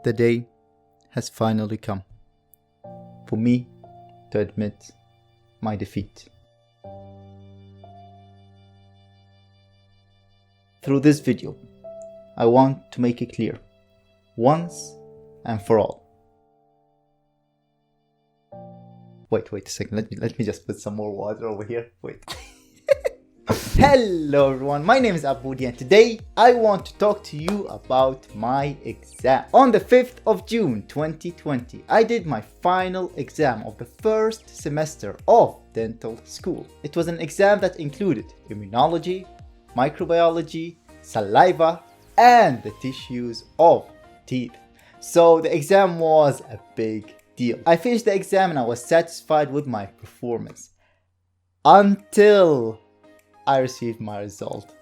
The day has finally come for me to admit my defeat. Through this video, I want to make it clear, once and for all. Wait a second, let me just put some more water over here, wait. Hello everyone, my name is Aboody and today I want to talk to you about my exam. On the 5th of June 2020, I did my final exam of the first semester of dental school. It was an exam that included immunology, microbiology, saliva, and the tissues of teeth. So the exam was a big deal. I finished the exam and I was satisfied with my performance. Until I received my result.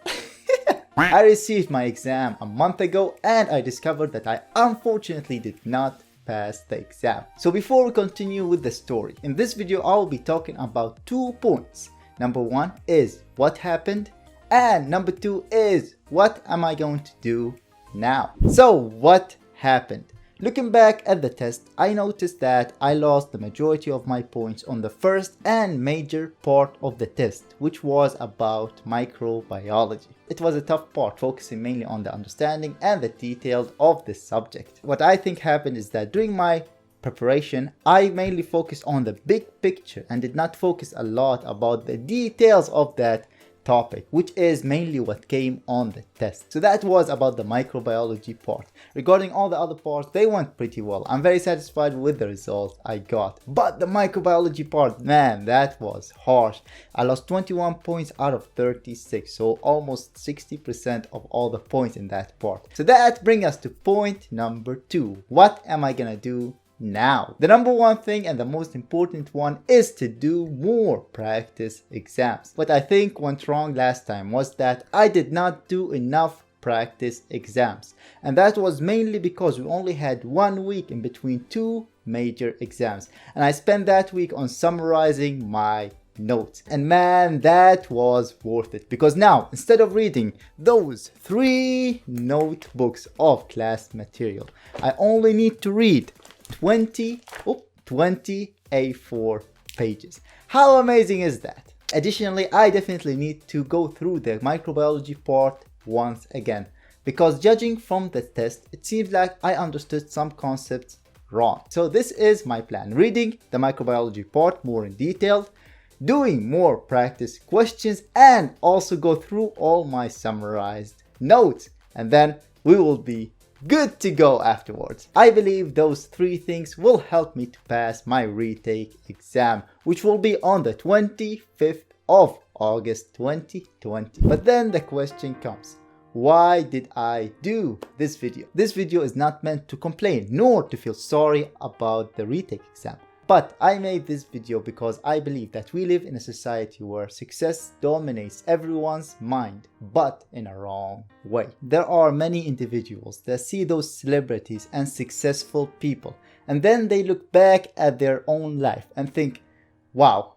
I received my exam a month ago and I discovered that I unfortunately did not pass the exam. So before we continue with the story, in this video I will be talking about 2 points. Number 1 is what happened, and number 2 is what am I going to do now. So what happened? Looking back at the test, I noticed that I lost the majority of my points on the first and major part of the test, which was about microbiology. It was a tough part, focusing mainly on the understanding and the details of the subject. What I think happened is that during my preparation, I mainly focused on the big picture and did not focus a lot about the details of that topic, which is mainly what came on the test. So that was about the microbiology part. Regarding all the other parts, they went pretty well. I'm very satisfied with the results I got. But the microbiology part, man, that was harsh. I lost 21 points out of 36, so almost 60% of all the points in that part. So that brings us to point number 2. What am I gonna do now? The number 1 thing and the most important one is to do more practice exams. What I think went wrong last time was that I did not do enough practice exams, and that was mainly because we only had 1 week in between 2 major exams, and I spent that week on summarizing my notes, and man, that was worth it, because now instead of reading those 3 notebooks of class material, I only need to read 20 A4 pages. How amazing is that? Additionally, I definitely need to go through the microbiology part once again, because judging from the test, it seems like I understood some concepts wrong. So this is my plan: reading the microbiology part more in detail, doing more practice questions, and also go through all my summarized notes, and then we will be good to go afterwards. I believe those 3 things will help me to pass my retake exam, which will be on the 25th of August 2020. But then the question comes, why did I do this video? This video is not meant to complain nor to feel sorry about the retake exam. But I made this video because I believe that we live in a society where success dominates everyone's mind, but in a wrong way. There are many individuals that see those celebrities and successful people, and then they look back at their own life and think, wow,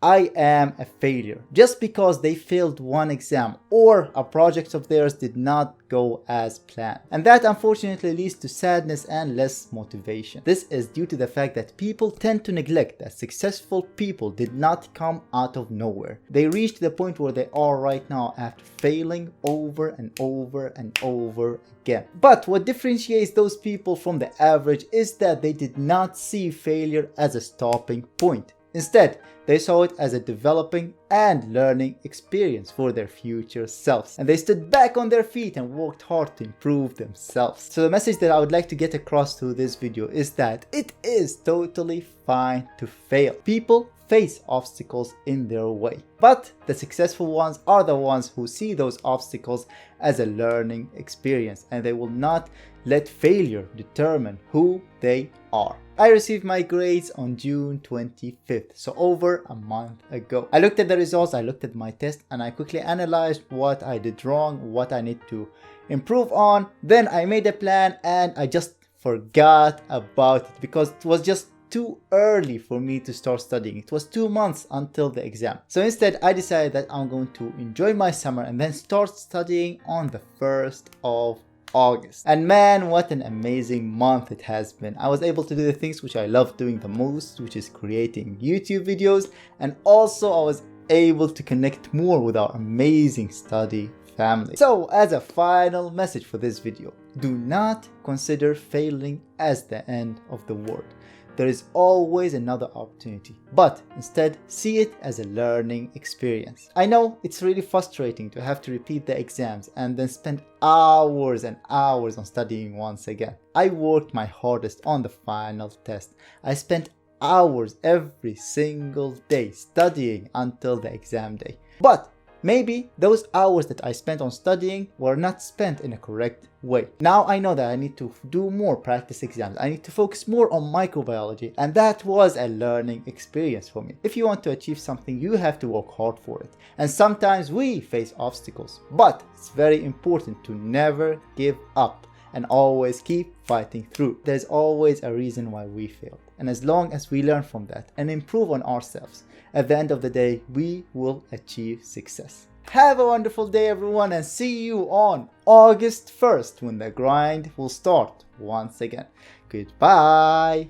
I am a failure, just because they failed one exam or a project of theirs did not go as planned. And that unfortunately leads to sadness and less motivation. This is due to the fact that people tend to neglect that successful people did not come out of nowhere. They reached the point where they are right now after failing over and over and over again. But what differentiates those people from the average is that they did not see failure as a stopping point. Instead, they saw it as a developing and learning experience for their future selves, and they stood back on their feet and worked hard to improve themselves. So the message that I would like to get across through this video is that it is totally fine to fail. People face obstacles in their way, but the successful ones are the ones who see those obstacles as a learning experience, and they will not let failure determine who they are. I received my grades on June 25th, so over a month ago. I looked at the results, I looked at my test, and I quickly analyzed what I did wrong, what I need to improve on. Then I made a plan and I just forgot about it because it was just too early for me to start studying. It was 2 months until the exam. So instead, I decided that I'm going to enjoy my summer and then start studying on the 1st of August. And man, what an amazing month it has been. I was able to do the things which I love doing the most, which is creating YouTube videos, and also I was able to connect more with our amazing study family. So as a final message for this video, do not consider failing as the end of the world. There is always another opportunity, but instead see it as a learning experience. I know it's really frustrating to have to repeat the exams and then spend hours and hours on studying once again. I worked my hardest on the final test. I spent hours every single day studying until the exam day. But maybe those hours that I spent on studying were not spent in a correct way. Now I know that I need to do more practice exams. I need to focus more on microbiology, and that was a learning experience for me. If you want to achieve something, you have to work hard for it. And sometimes we face obstacles, but it's very important to never give up and always keep fighting through. There's always a reason why we failed. And as long as we learn from that and improve on ourselves, at the end of the day, we will achieve success. Have a wonderful day, everyone, and see you on August 1st when the grind will start once again. Goodbye.